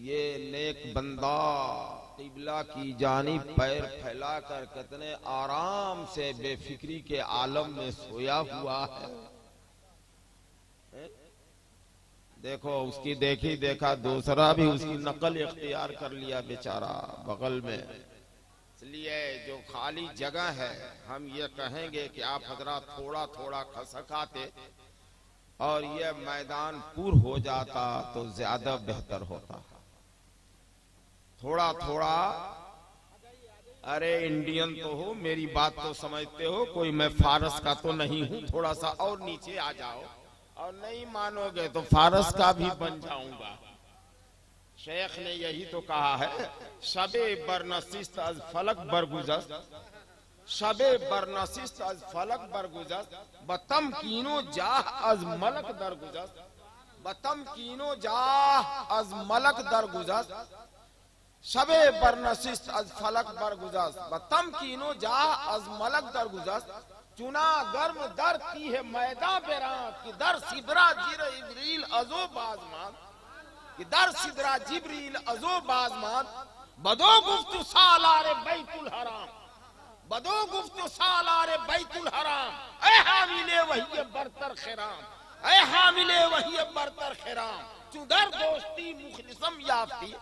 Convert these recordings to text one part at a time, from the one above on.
ये नेक बंदा किबला की जानिब पैर फैलाकर कितने आराम से बेफिक्री के आलम में सोया हुआ है। देखो उसकी देखी देखा दूसरा भी उसकी नकल इख्तियार कर लिया बेचारा बगल में। इसलिए जो खाली जगह है हम ये कहेंगे कि आप हजरात थोड़ा थोड़ा खसकाते और ये मैदान पूर हो जाता तो ज्यादा बेहतर होता। थोड़ा थोड़ा, अरे इंडियन तो हो, मेरी बात तो समझते हो, कोई मैं फारस का तो नहीं हूं, थोड़ा सा और नीचे आ जाओ और नहीं मानोगे तो फारस का भी बन जाऊंगा। शेख ने यही तो कहा है, शबे बरनशिस्त अज फलक बरगुजर, शबे बरनशिस्त अज फलक बरगुजर, बतम कीनो जाह अज मलक दरगुजर, बतम कीनो जाह अज मलक दरगुजर, शबे बरनशिस्त अज फलक बरगुजर, बतम कीनो जाह अज मलक दरगुजर, चुना गर्म दर की है मैदा बेरात की दर सिदरा जिर इब्रील अजो बाजमान, कि दर सिदरा जिब्रील अजो बाजमान, बदो गुफ्तु सालारे बैतुल हराम, बदो गुफ्तु सालारे बैतुल हराम, ऐ हामिले वही बरतर खिराम, ऐ हामिले वही बरतर खिराम, चुदर दोस्ती मुखलिसम याफ्ती,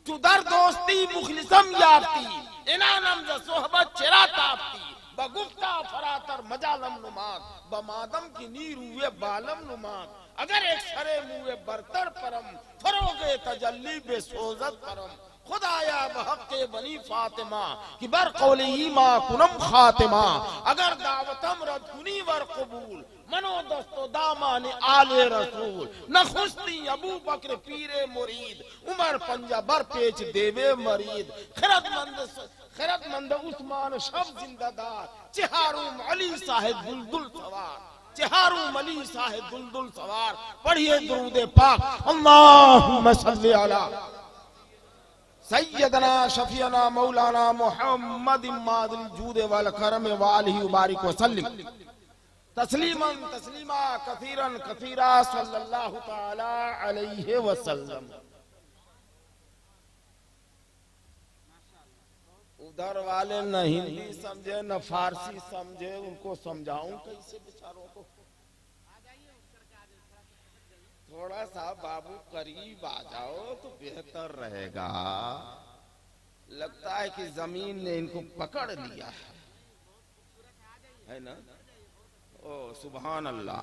चुदर दोस्ती मुखलिसम याफ्ती, इनानम ज सोहबत चिरा ताफ्ती, बगुफ्ता फरातर मजालम नुमाद, बमादम की नीर हुए बालम नुमाद, अगर एक सरे मुए बरतर परम, फरोगे तजल्ली बेसोजत परम, खुदाया बहक़े बनी फातिमा कि बर कौले ईमा कुनम खातिमा, अगर दावतम रद कुनी वर कबूल, मनो दस्तो दामान आले रसूल, न खुस्ती अबू बकर पीरे मुरीद, उमर पंजा बर पेच देवे मरीद, खिरतमंद उस्मान शब जिंदादार, चिहारूम अली साहिब दुलदुल सवार, चिहारूम अली साहिब दुलदुल सवार। पढ़िए दुरूद पाक, अल्लाहुम्मा सल्ली अला सैयदना शफीना मौलाना मुहम्मद इमादिल जूद वल करम व आलिहि बारिक वसल्लिम तस्लीमन तस्लीमा कसीरन कसीरा सल्लल्लाहु तआला अलैहि वसल्लम। उधर वाले न हिंदी समझे न फारसी समझे, उनको समझाऊं कैसे बेचारों को। थोड़ा सा बाबू करीब आ जाओ तो बेहतर रहेगा। लगता है कि जमीन ने इनको पकड़ लिया है ना। ओ सुभान अल्लाह।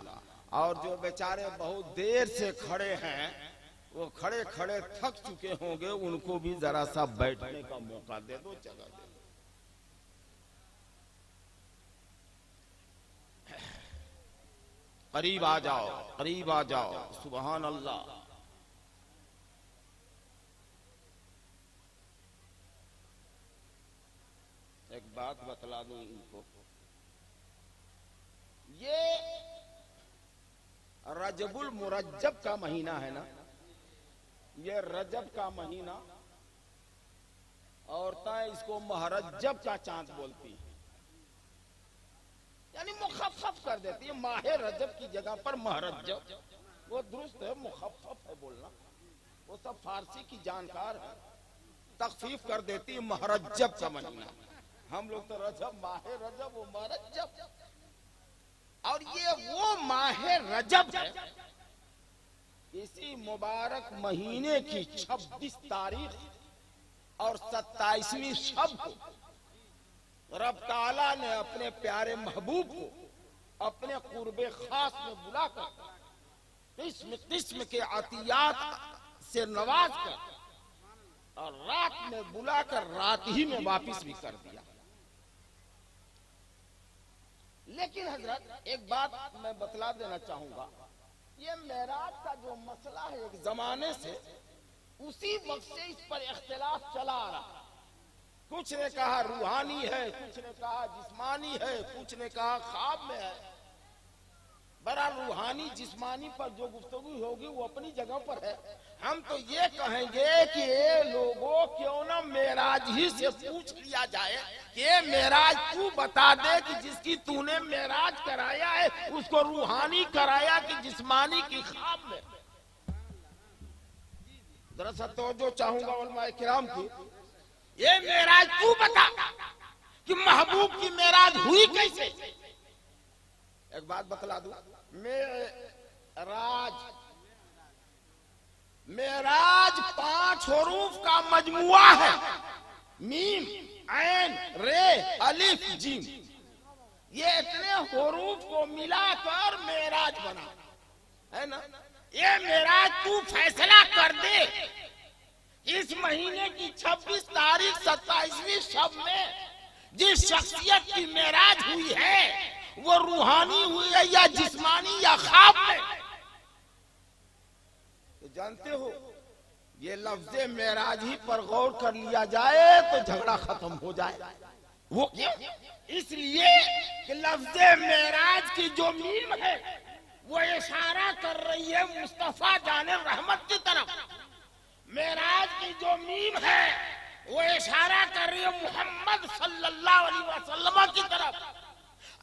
और जो बेचारे बहुत देर से खड़े हैं वो खड़े खड़े थक चुके होंगे, उनको भी जरा सा बैठने का मौका दे दो, जगह दे दो। करीब आ जाओ, करीब आ जाओ। सुभान अल्लाह। एक बात बतला दूं इनको, ये रजबुल मुरज्जब का महीना है ना, ये रजब का महीना, औरतें इसको महरज्जब का चांद बोलती है, यानी मुखफ़फ़ कर देती है। माहे रजब की जगह पर महरज्जब, वो दुरुस्त है, मुखफ़फ़ है बोलना। वो सब फारसी की जानकार है, तख़फ़ीफ़ कर देती है महरज्जब का महीना। हम लोग तो रजब, माहे रजब, वो महरज्जब। और ये वो माहे रजब है, इसी मुबारक महीने की 26 तारीख और 27वीं शब को रब ताला ने अपने प्यारे महबूब को अपने कुर्बे खास में बुलाकर किस्म किस्म के अतियात से नवाज कर और रात में बुलाकर रात ही में वापिस भी कर दिया। लेकिन हजरत एक बात मैं बतला देना चाहूंगा, ये मेराज का जो मसला है एक जमाने से, उसी वक्त से इस पर इख्तिलाफ चला आ रहा। कुछ ने कहा रूहानी है, कुछ ने कहा जिस्मानी है, कुछ ने कहा ख्वाब में है। बड़ा रूहानी जिस्मानी पर जो गुफ्तगू होगी वो अपनी जगह पर है। हम तो ये कहेंगे कि ये लोगों क्यों ना मेराज ही से पूछ लिया जाए कि ये मेराज तू बता दे कि जिसकी तूने मेराज कराया है उसको रूहानी कराया कि जिस्मानी की ख्वाब में। जरा सा तो जो चाहूंगा उलमाए किराम की, ये मेराज तू बता कि महबूब की मेराज हुई कैसे। एक बात बतला दूं, मेराज 5 हरूफ का मजमुआ है, मीम ऐन रे अलिफ जीम। ये इतने हरूफ को मिलाकर मेराज बना है ना। ये मेराज तू फैसला कर दे, इस महीने की 26 तारीख 27वीं शब में जिस शख्सियत की मेराज हुई है वो रूहानी हुई है या जिस्मानी या ख्वाब में। तो जानते हो ये लफ्ज़े मेराज ही पर गौर कर लिया जाए तो झगड़ा खत्म हो जाए। वो क्यों? इसलिए कि लफ्ज़े मेराज की जो मीम है वो इशारा कर रही है मुस्तफा जाने रहमत की तरफ। मेराज की जो मीम है वो इशारा कर रही है मोहम्मद सल्लल्लाहु अलैहि वसल्लम की तरफ।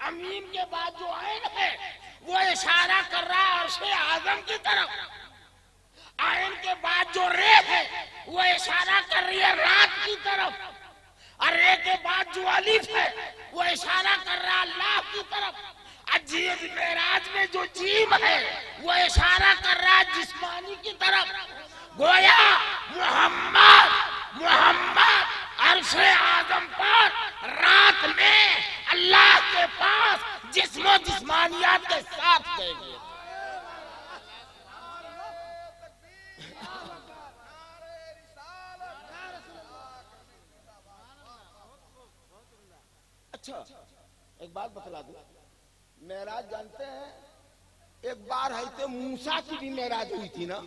अमीन के बाद जो आयन है वो इशारा कर रहा है अर्शे आजम की तरफ। आयन के बाद जो रे है वो इशारा कर रही है रात की तरफ। और रे के बाद जो अलिफ है वो इशारा कर रहा है अल्लाह की तरफ। अजीज मेराज में जो जीम है वो इशारा कर रहा है जिस्मानी की तरफ। गोया मोहम्मद अर्शे आजम पर रात में अल्लाह के पास जिस्मो जिस्मानियात के साथ गए। अच्छा एक बात बतला दूं, मेराज जानते हैं एक बार है तो मूसा की भी मेराज हुई थी ना,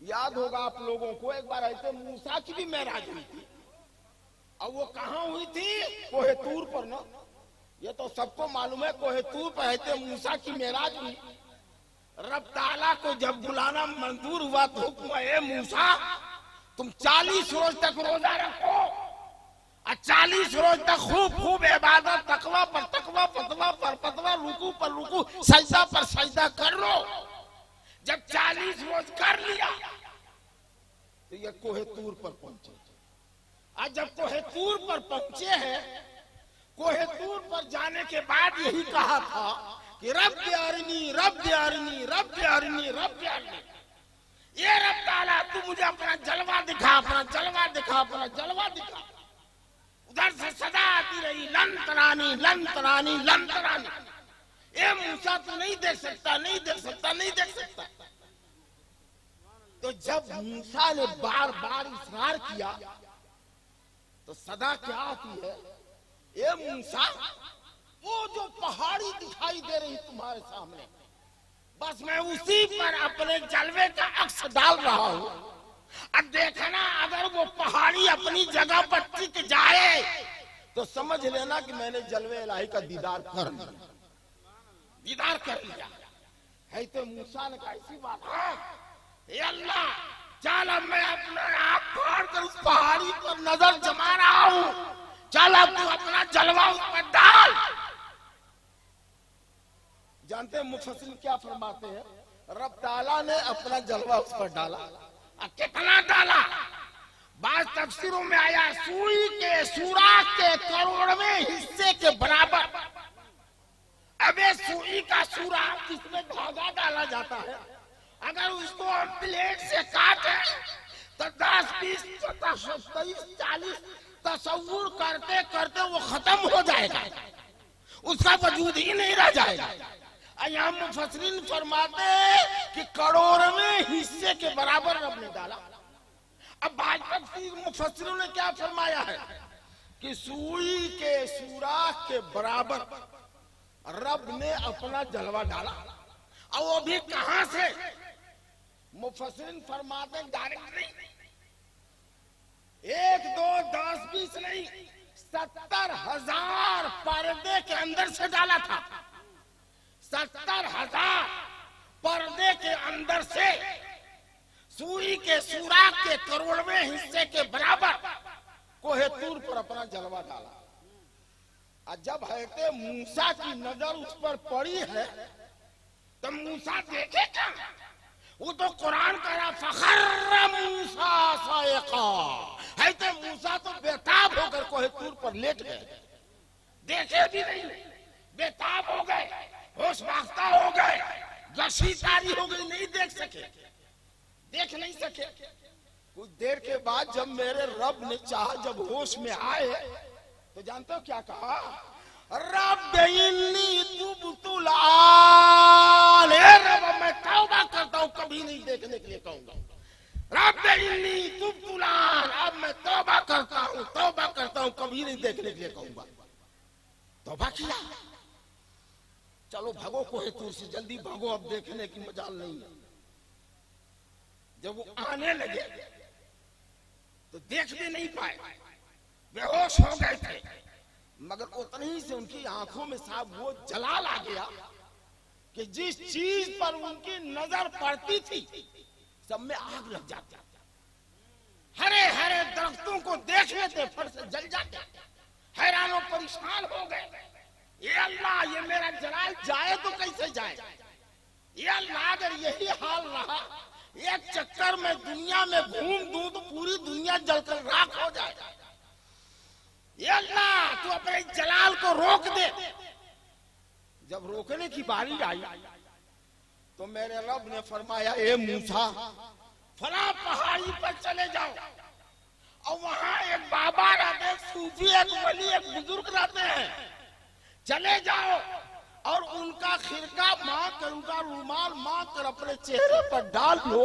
याद होगा आप लोगों को। एक बार है तो मूसा की भी मेराज हुई थी। और वो कहाँ हुई थी? कोहे तूर पर ना। ये तो सबको मालूम है कोहे तूर पर है तो मूसा की मेराज हुई। रब ताला को जब बुलाना मंजूर हुआ तो हुक्म है मूसा तुम 40 रोज तक रोजा रखो और 40 रोज तक खूब इबादत, तकवा पर तकवा, फतवा पर फतवा, रुकू पर रुकू, सजदा पर सजदा कर लो। जब 40 रोज कर लिया तो ये कोहे तूर पर पहुंचे। आज जब कोहे तूर पर पहुंचे हैं, कोहे तूर पर जाने के बाद यही कहा था कि रब प्यारनी रब प्यारनी रब प्यारनी रब प्यारनी। ये रब ताला तू मुझे अपना जलवा दिखा, अपना जलवा दिखा, अपना जलवा दिखा। उधर से सदा आती रही लन तरानी लन तरानी लन तरानी। ये मूसा तो नहीं देख सकता, नहीं देख सकता, नहीं देख सकता। तो जब मूसा ने बार बार इसरार किया तो सदा क्या आती है, ये मूसा वो जो पहाड़ी दिखाई दे रही तुम्हारे सामने, बस मैं उसी पर अपने जलवे का अक्स डाल रहा हूं। अब देखना अगर वो पहाड़ी अपनी जगह पर टिक जाए तो समझ लेना कि मैंने जलवे इलाही का दीदार कर लिया, दीदार कर लिया है। तो मूसा ने कहा ऐसी बात है, ये अल्लाह चल अब मैं अपना आप फाड़ कर उस पहाड़ी पर नजर जमा रहा हूं, चल अब तू अपना जलवा उस पर डाल। जानते हैं मुफस्सिर क्या फरमाते हैं? रब ताला ने अपना जलवा उस पर डाला। कितना डाला? बात तफसीरों में आया सुई के सुराख के करोड़वें हिस्से के बराबर। अबे सुई का सुराख जिसमें धागा डाला जाता है, अगर उसको हम प्लेट से काटे तो 10, 20, 23, 40 तस्वुर करते करते वो खत्म हो जाएगा, उसका वजूद ही नहीं रह जाएगा। यहाँ मुफस्सिरीन फरमाते कि करोड़वें हिस्से के बराबर रब ने डाला। अब भाजपा मुफस्सिरों ने क्या फरमाया है कि सुई के सुराख के बराबर रब ने अपना जलवा डाला। और वो भी कहां से? मुफस्सिरीन फरमाते डायरेक्ट नहीं, 1, 2, 10, 20 नहीं, 70,000 पर्दे के अंदर से डाला था। 70,000 पर्दे के अंदर से सुई के सुराख के करोड़वें हिस्से के बराबर कोहे तूर पर अपना जलवा डाला। और जब है मूसा की नजर उस पर पड़ी है तो मूसा देखे क्या? वो तो कुरान कह रहा फखर्र मूसा साइका, है तो मूसा तो बेताब होकर कोहे तूर पर लेट गए, देखे भी नहीं, बेताब हो गए, होश वाख्ता हो गए, गशी तारी हो गई, नहीं देख सके, देख नहीं सके। कुछ देर के बाद जब मेरे रब ने चाहा, जब होश में आए तो जानते हो क्या कहा? रब इन्नी तुब्तु आन, रब मैं तौबा करता हूँ, कभी नहीं देखने के लिए कहूंगा। रब इन्नी तुब्तु आन, अब मैं तौबा करता हूँ, कभी नहीं देखने के लिए कहूंगा। तौबा किया, चलो भागो कोहे तूर से, जल्दी भागो, अब देखने की मजाल नहीं है। जब वो आने लगे तो देख भी नहीं पाए, बेहोश हो गए थे, मगर उतनी ही से उनकी आंखों में साहब वो जलाल आ गया कि जिस चीज पर उनकी नजर पड़ती थी सब में आग लग जाती। हरे हरे दरख्तों को देख लेते फट से जल जाते, हैरान और परेशान हो गए। ये अल्लाह, ये मेरा जलाल जाए तो कैसे जाए? ये अल्लाह, अगर यही हाल रहा, एक चक्कर में दुनिया में घूम दूं तो पूरी दुनिया जलकर राख हो जाए। ये अल्लाह, तू अपने जलाल को रोक दे। जब रोकने की बारी आई तो मेरे रब ने फरमाया, ए मूसा, फला पहाड़ी पर चले जाओ और वहां एक बाबा रहते हैं, सूफी, एक वली, एक बुजुर्ग रहते हैं, चले जाओ और उनका खिरका मांग कर, उनका रुमाल मांग कर अपने चेहरे पर डाल लो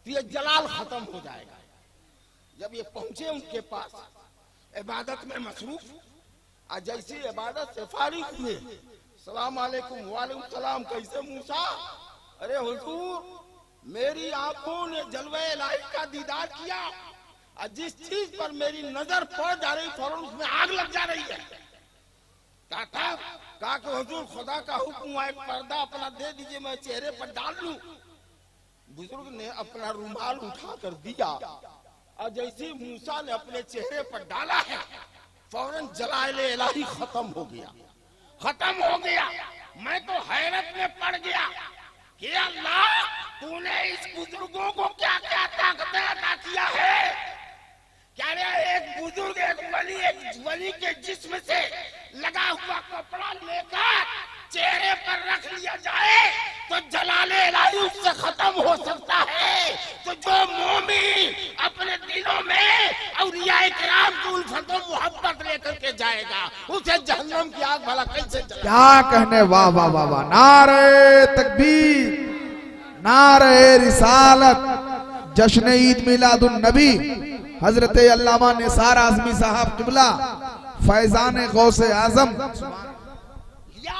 तो ये जलाल खत्म हो जाएगा। जब ये पहुंचे उनके पास, इबादत में मसरूफ, और जैसी इबादत से फारिग हुए, सलाम अलैकुम, वालेकुम सलाम, कैसे मूसा? अरे हुजूर, मेरी आंखों ने जलवे इलाही का दीदार किया और जिस चीज पर मेरी नजर पड़ जा रही फौरन उसमें आग लग जा रही है। कहा कि हुजूर खुदा का हुक्म हुआ, एक पर्दा अपना दे दीजिए, मैं चेहरे पर डाल लूं। बुजुर्ग ने अपना रुमाल उठा कर दिया और जैसे मूसा ने अपने चेहरे पर डाला है फौरन जलाले इलाही खत्म हो गया, खत्म हो गया। मैं तो हैरत में पड़ गया कि अल्लाह, तूने इस बुजुर्गों को क्या क्या ताकतें अता किया है। क्या एक बुजुर्ग, एक वली के जिस्म से लगा हुआ कपड़ा लेकर चेहरे पर रख लिया जाए तो जलाले इलाही उससे खत्म हो सकता है। तो जो मोमिन अपने दिलों में औलिया किराम की उल्फत और मोहब्बत लेकर के जाएगा, उसे जहन्नम की आग भला कैसे जलाएगा? क्या कहने, वाह वाह वाह वाह, नारे तकबीर, नारे रिसालत, जश्न ईद मिलादुन नबी, हजरत अल्लामा निसार आज़मी साहब किबला, फैजान गौसे आजम। लिया,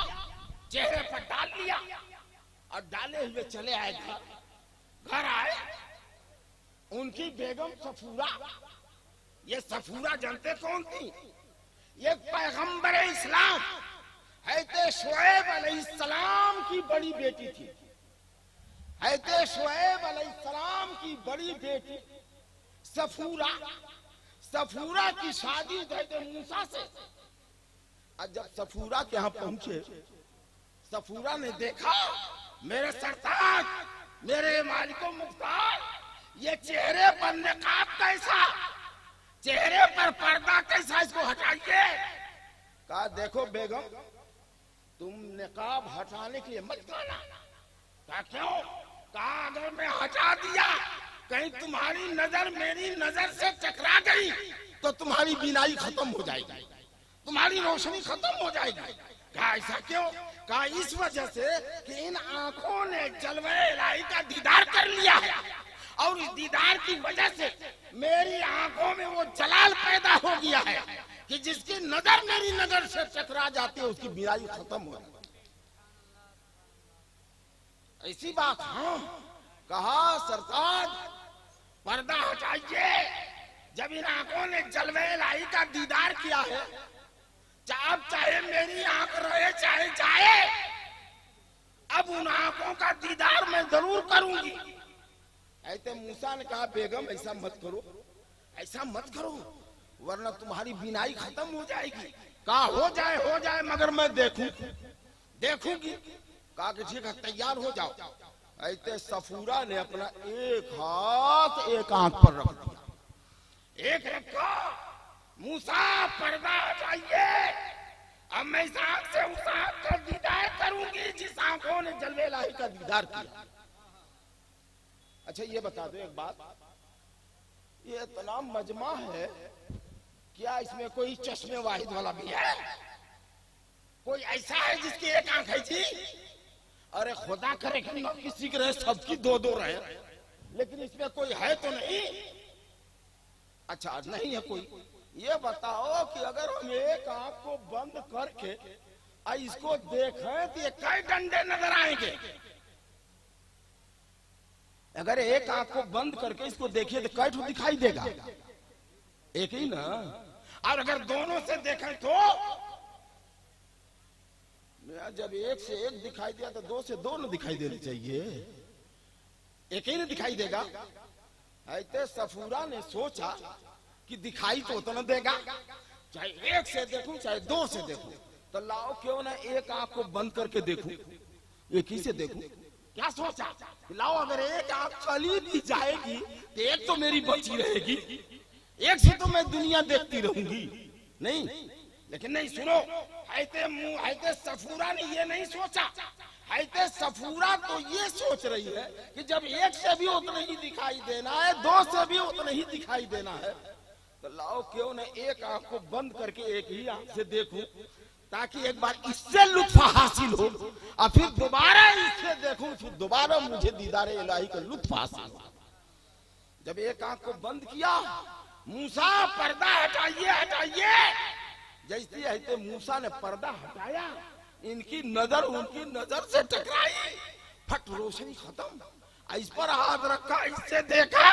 चेहरे पर डाल लिया और डाले हुए चले आए घर आए। उनकी बेगम सफूरा, ये सफूरा जानते कौन थी? ये पैगंबर इस्लाम हैते शुएब अलैहिस्सलाम की बड़ी बेटी थी। हैते शुएब अलैहिस्सलाम की बड़ी बेटी सफूरा, सफूरा की शादी हैते मूसा से। और जब सफूरा के यहाँ पहुंचे, सफूरा ने देखा, मेरे सरताज, मेरे मालिको मुख्तार, ये चेहरे पर निकाब कैसा, चेहरे पर पर्दा कैसा, इसको हटाइए। कहा देखो बेगम, तुम निकाब हटाने के लिए मत कहना। कहा क्यों? कहा अगर मैं हटा दिया, कहीं तुम्हारी नजर मेरी नजर से टकरा गई तो तुम्हारी बीनाई खत्म हो जाएगी, तुम्हारी रोशनी खत्म हो जाएगी। कहा ऐसा क्यों? कहा इस वजह से कि इन आंखों ने जलवे इलाही का दीदार कर लिया है और इस दीदार की वजह से मेरी आंखों में वो जलाल पैदा हो गया है कि जिसकी नजर मेरी नजर से टकरा जाती है उसकी बीनाई खत्म हो जाती है। ऐसी बात? हाँ। कहा सरताज, पर्दा हटाइए। जब इन आंखों ने जलवे इलाही का दीदार किया है, चाहे मेरी आंख रहे चाहे जाए, अब उन आंखों का दीदार मैं जरूर करूंगी। ऐसे मूसा ने कहा बेगम ऐसा मत करो, ऐसा मत करो, वरना तुम्हारी बीनाई खत्म हो जाएगी। कहा हो जाए मगर मैं देखूंगी। कहा कि ठीक है, तैयार हो जाओ। ऐसे सफूरा ने अपना एक हाथ एक आंख पर रख दिया, एक रखा, मूसा पर्दा हटाइए, अब मैं इस आंख से उस आंख का दीदार करूंगी जिस आंखों ने जलवे इलाही का दीदार किया। अच्छा ये बता दो एक बात, ये इतना मजमा है, क्या इसमें कोई चश्मे वाहिद वाला भी है? कोई ऐसा है जिसकी एक आंख है जी? अरे खुदा करे कि न किसी की रहे, सबकी दो दो रहे, लेकिन इसमें कोई है तो नहीं? अच्छा नहीं है कोई। ये बताओ कि अगर हम एक आंख को बंद करके इसको देखें तो ये कई डंडे नजर आएंगे? अगर एक आंख को बंद करके इसको देखिए तो कई ठो दिखाई देगा? एक ही ना। और अगर दोनों से देखें तो जब एक से एक दिखाई दिया तो दो से दो न दिखाई देनी चाहिए, एक ही न दिखाई देगा। ऐसे सफूरा ने सोचा कि दिखाई तो उतना देगा, चाहे एक से देखूं चाहे दो से देखूं, तो लाओ क्यों ना एक आंख को बंद करके देखूं, एक ही से देखूं। क्या सोचा कि लाओ अगर एक आंख चली भी जाएगी तो एक तो मेरी बची रहेगी, एक से तो मैं दुनिया देखती रहूंगी। नहीं, लेकिन नहीं, सुनो, हैते सफूरा ने ये नहीं सोचा। हैते सफूरा तो ये सोच रही है कि जब एक से भी उतना ही दिखाई देना है, दो से भी उतना ही दिखाई देना है, तो लाओ क्यों न एक आंख को बंद करके एक ही आंख से देखूं, ताकि एक बार इससे लुत्फ हासिल हो और फिर दोबारा इससे देखूं, फिर दोबारा मुझे दीदार इलाही का लुत्फ हासिल हो। जब एक आंख को बंद किया, मूसा पर्दा हटाइए हटाइए, जैसे ऐसे मूसा ने पर्दा हटाया, इनकी नजर उनकी नजर से टकराई, फट रोशनी खत्म। इस पर हाथ रखा, इससे देखा,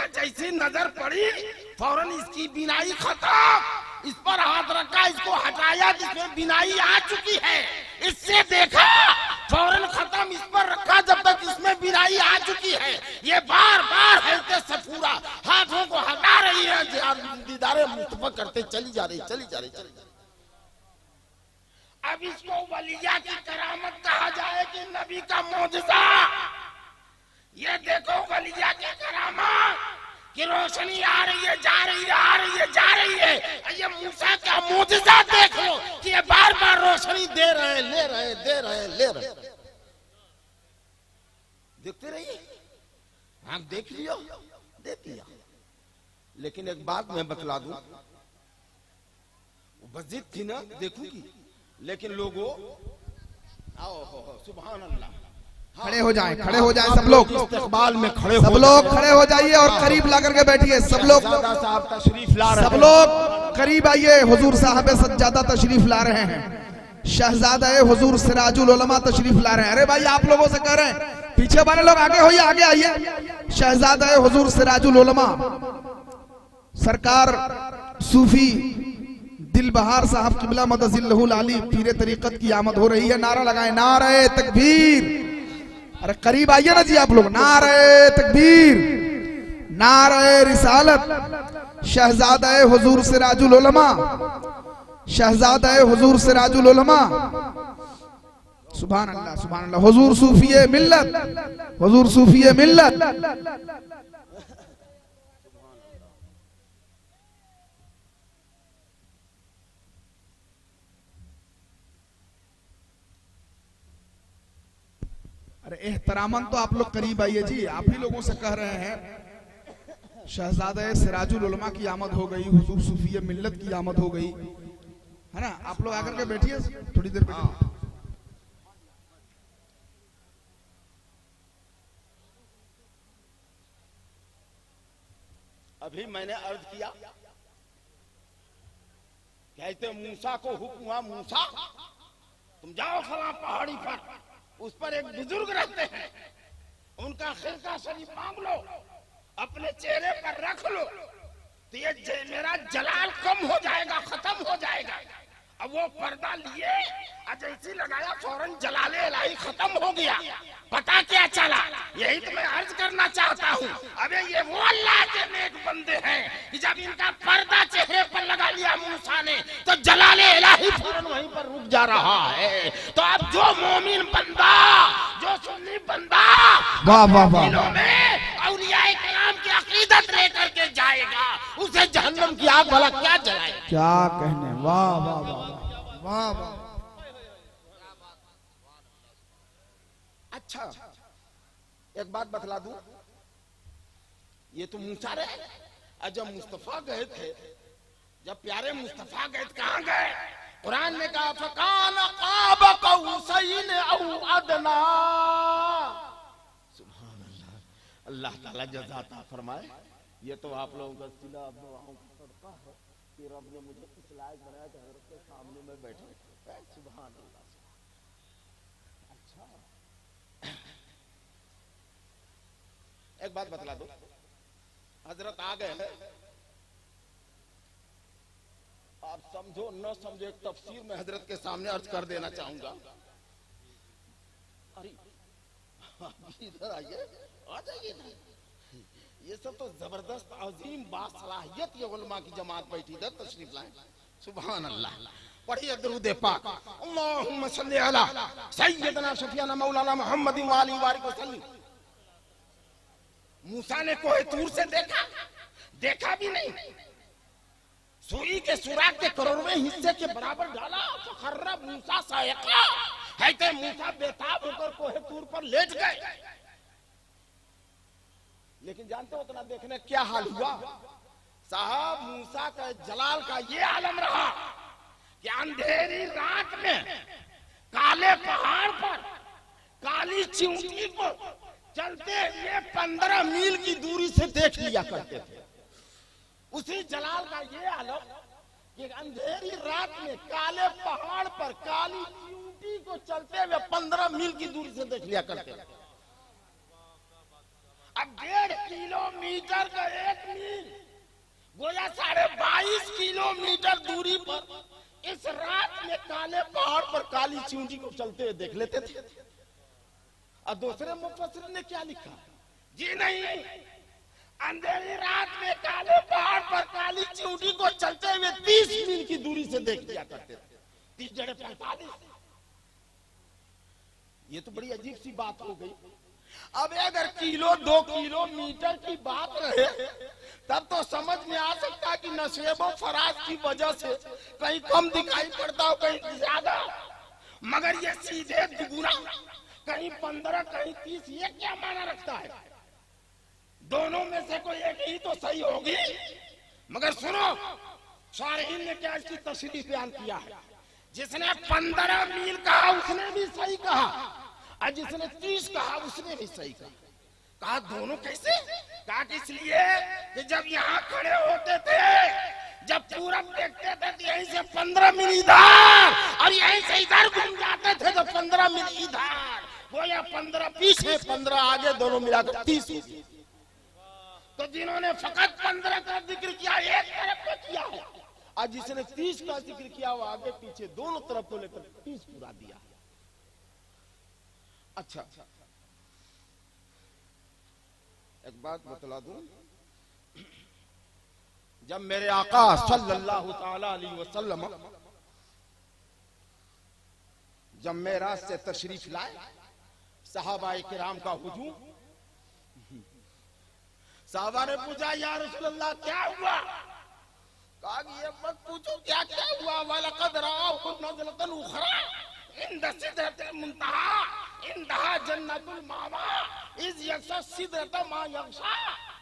जैसी नजर पड़ी फौरन इसकी बिनाई खत्म। इस पर हाथ रखा, इसको हटाया जिसमें बिनाई आ चुकी है, इससे देखा फौरन खत्म। इस पर रखा जब तक इसमें बिनाई आ चुकी है। ये बार बार हैते सफूरा हाथों को हटा रही है, दीदारे मुस्तफा करते चली जा रही। अब इसको वलिया की करामत कहा जाए कि नबी का मौजज़ा? ये देखो वलिया की करामत कि रोशनी आ रही है, जा रही है, आ रही है, जा रही है। ये मूसा का मौजज़ा देख लो कि ये बार बार रोशनी दे रहे, ले रहे। देखते रहिए, आप देख लिया। लेकिन एक बात मैं बतला दूं, मस्जिद थी ना देखूंगी, लेकिन लोगों आओ सुभान अल्लाह, खड़े हो जाएं सब लोग, इस्तकबाल में सब लोग खड़े हो जाइए और करीब ला करके बैठिए। सब लोग साहब तशरीफ ला रहे हैं, सब लोग करीब आइए। हुजूर साहब सज्जादा तशरीफ ला रहे हैं, शहजादा हुजूर सिराजुल उलमा तशरीफ ला रहे हैं। अरे भाई आप लोगों से कह रहे हैं, पीछे वाले लोग आगे होइए, आगे आइए। शहजादा हुजूर सिराजुल उलमा सरकार सूफी दिलबहार साहब किबला मदजिल्लहुल आली पीरे तरीकत की आमद हो रही है। नारा लगाए, नारे तकबीर। अरे करीब आइए ना जी आप लोग। नारे तकबीर, नारे रिसालत। शहजादा हुजूर सिराजुल उलमा, शहजादा हुजूर सिराजुल उलमा। सुभान अल्लाह, सुभान अल्लाह। हुजूर सूफिये मिल्लत, हुजूर सूफिये मिल्लत। अरे एहतरामन तो आप लोग करीब आइए जी। आप ही लोगों से कह रहे हैं शहजादा सिराजुल उलमा की आमद हो गई, हुजूर सूफिये मिल्लत की आमद हो गई, है ना। आप लोग आकर के बैठिए, थोड़ी देर बैठिए। अभी मैंने अर्ज किया, कहते मूसा को हुक्म हुआ, मूसा तुम जाओ फला पहाड़ी पर, उस पर एक बुजुर्ग रहते हैं, उनका खिलका शरीफ मांग लो, अपने चेहरे पर रख लो, तो ये मेरा जलाल कम हो जाएगा, खत्म हो जाएगा। अब वो पर्दा लिए, जैसी लगाया फौरन जलाले इलाही खत्म हो गया। पता क्या चला? यही तो मैं अर्ज करना चाहता हूँ। अबे ये वो अल्लाह के नेक बंदे हैं कि जब इनका पर्दा चेहरे पर लगा लिया मूसा ने, तो जलाले इलाही फौरन वहीं पर रुक जा रहा है। तो अब जो मोमिन बंदा, जो वाह वाह वाह। दिलों में औलियाए किराम की अकीदत लेकर के जाएगा, उसे जहन्नम की आग भला क्या जलाएगा। क्या कहने, वाह वाह वाह वाह वाह। अच्छा एक बात बतला दूं, ये तो मूसा रहे, और जब मुस्तफा गए थे, जब प्यारे मुस्तफा गए कहां गए, कुरान ने कहा फकान क़ाब कौसैन औ अदना। सुभान अल्लाह, अल्लाह ताला जज़ा फरमाए। ये तो आप लोगों का सिला दुआओं का सदका है कि रब ने मुझे इस लायक बनाया कि हज़रत के सामने में बैठे। सुभान अल्लाह। अच्छा एक बात बतला दो, हजरत आ गए हैं, आप समझो न समझो, एक तफसीर में हजरत के सामने अर्ज कर देना चाहूंगा। अरे इधर आइए, आ जाइए इधर। ये सब तो जबरदस्त अजीम बासलाहियत ये उलमा की जमात बैठी, इधर तशरीफ लाए। सुभान अल्लाह। पढ़िए दरूद पाक, अल्लाहुम्मा सल्ली अला सय्यदना शफीना मौलाना मुहम्मद व आलिहि व सल्लम। मूसा ने कोहे तूर से देखा, देखा भी नहीं, सुई के सुराख के करोड़वें हिस्से के बराबर डाला, फखर्रा मूसा सायका, है तो मूसा बेताब होकर कोहे तूर पर लेट गए। लेकिन जानते हो उतना देखने क्या हाल हुआ साहब, मूसा का जलाल का ये आलम रहा कि अंधेरी रात में काले पहाड़ पर काली चींटी को चलते हुए 15 मील की दूरी से देख लिया करते थे। उसी जलाल का ये आलम कि अंधेरी रात में काले पहाड़ पर काली चींटी को चलते हुए 15 मील की दूरी से देख लिया करते थे। अब 1.5 किलोमीटर का 1 मील गोया 22.5 किलोमीटर दूरी पर इस रात में काले पहाड़ पर काली चींटी को चलते हुए देख लेते थे। और दूसरे मुफस्सिर ने क्या लिखा, जी नहीं, अंधेरी रात में काले पहाड़ पर काली चींटी को चलते हुए 30 मील की दूरी से देख लिया करते थे। 30 जड़े 45। ये तो बड़ी अजीब सी बात हो गई। अब अगर किलो 2 किलोमीटर की बात रहे तब तो समझ में आ सकता है कि नशेबो फराज की वजह से कहीं कम दिखाई पड़ता हो, कहीं ज्यादा, मगर ये सीधे दुगुना, कहीं 15 कहीं 30, ये क्या माना रखता है। दोनों में से कोई एक ही तो सही होगी। मगर सुनो, शारहीन ने क्या इसकी तशरीह बयान किया है। जिसने 15 मील कहा उसने भी सही कहा, और जिसने 30 कहा उसने भी सही कहा दोनों कैसे? कहा कि इसलिए कि जब यहाँ खड़े होते थे, जब पूरब देखते थे तो यहीं से 15 मील इधर और यहीं से इधर घूम जाते थे तो 15 मील इधर, वो या 15 पीछे 15 आगे, दोनों मिलाकर 30। तो जिन्होंने फकत 15 का जिक्र किया एक तरफ पे किया है, और जिसने 30 का जिक्र किया वो आगे पीछे दोनों तरफ को लेकर 30 पूरा दिया। अच्छा एक बात बतला दूं, जब मेरे आका सल्लल्लाहु ताला अलैहि वसल्लम जब मेराज से तशरीफ लाए, सहाबाए किराम का हुजूम, साहबा ने पूछा या रसूलल्लाह क्या हुआ? कहा कि ये मत पूछो क्या क्या हुआ, वलक़द रआहु नज़लतन उख़रा इंद सिदरतिल मुंतहा इंदहा जन्नतुल मावा इज़ यग़शा सिदरत मा यग़शा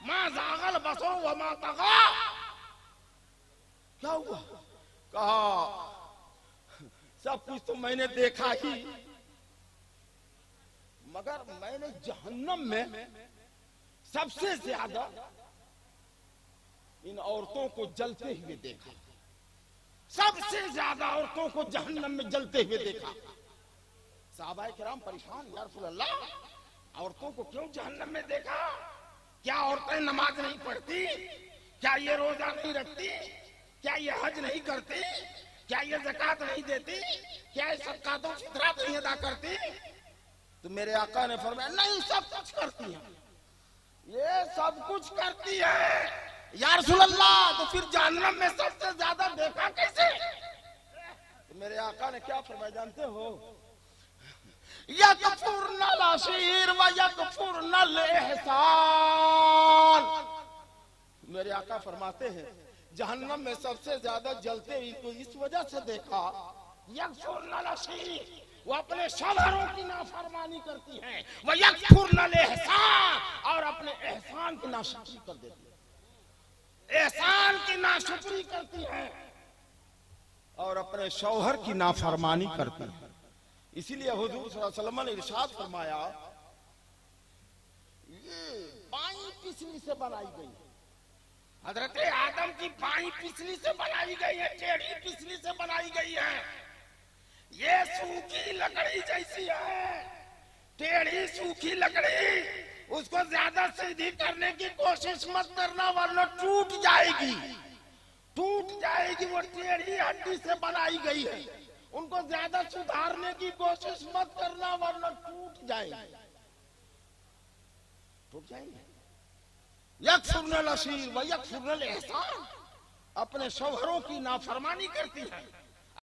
मा ज़ाग़ल बसर व मा तग़ा। क्या हुआ? कहा सब कुछ तो मैंने देखा ही, मगर मैंने जहन्नम में सबसे ज्यादा इन औरतों को जलते हुए देखा, सबसे ज्यादा औरतों को जहन्नम में जलते हुए देखा। सहाबाए किराम परेशान, या रसूल अल्लाह औरतों को क्यों जहन्नम में देखा? क्या औरतें नमाज नहीं पढ़ती? क्या ये रोजा नहीं रखती? क्या ये हज नहीं करती? क्या ये ज़कात नहीं देती? क्या ये सदका फितरात नहीं अदा करती? तो मेरे आका ने फरमाया नहीं, सब कुछ करती है, ये सब कुछ करती है। या रसूल अल्लाह तो फिर जहन्नम में सबसे ज्यादा देखा कैसे? तो मेरे आका ने क्या फरमाया जानते हो? यकफुरना ला अशीर व यकफुरनल एहसान। मेरे आका फरमाते हैं जहन्नम में सबसे ज्यादा जलते इनको इस वजह से देखा, यकफुरनल अशीर, वो अपने शौहरों की नाफरमानी करती हैं, वह यकफुरनल एहसान, और अपने एहसान की नाशुक्री कर देती है, एहसान की नाशुक्री करती हैं और अपने शौहर की नाफरमानी करती है। इसीलिए हुजूर सल्लल्लाहु अलैहि वसल्लम ने इरशाद फरमाया, ये बाईं पिछली से बनाई गई है, हजरत आदम की बाईं पिछली से बनाई गई है, टेढ़ी पिछली से बनाई गई है। ये सूखी लकड़ी जैसी है, टेढ़ी सूखी लकड़ी, उसको ज्यादा सीधी करने की कोशिश मत करना वरना टूट जाएगी, टूट जाएगी। वो टेढ़ी हड्डी से बनाई गई है, उनको ज्यादा सुधारने की कोशिश मत करना वरना टूट जाएगी, टूट जाएंगे। यकफुरनल अशीर व यकफुरनल एहसान, अपने शौहरों की नाफरमानी करती है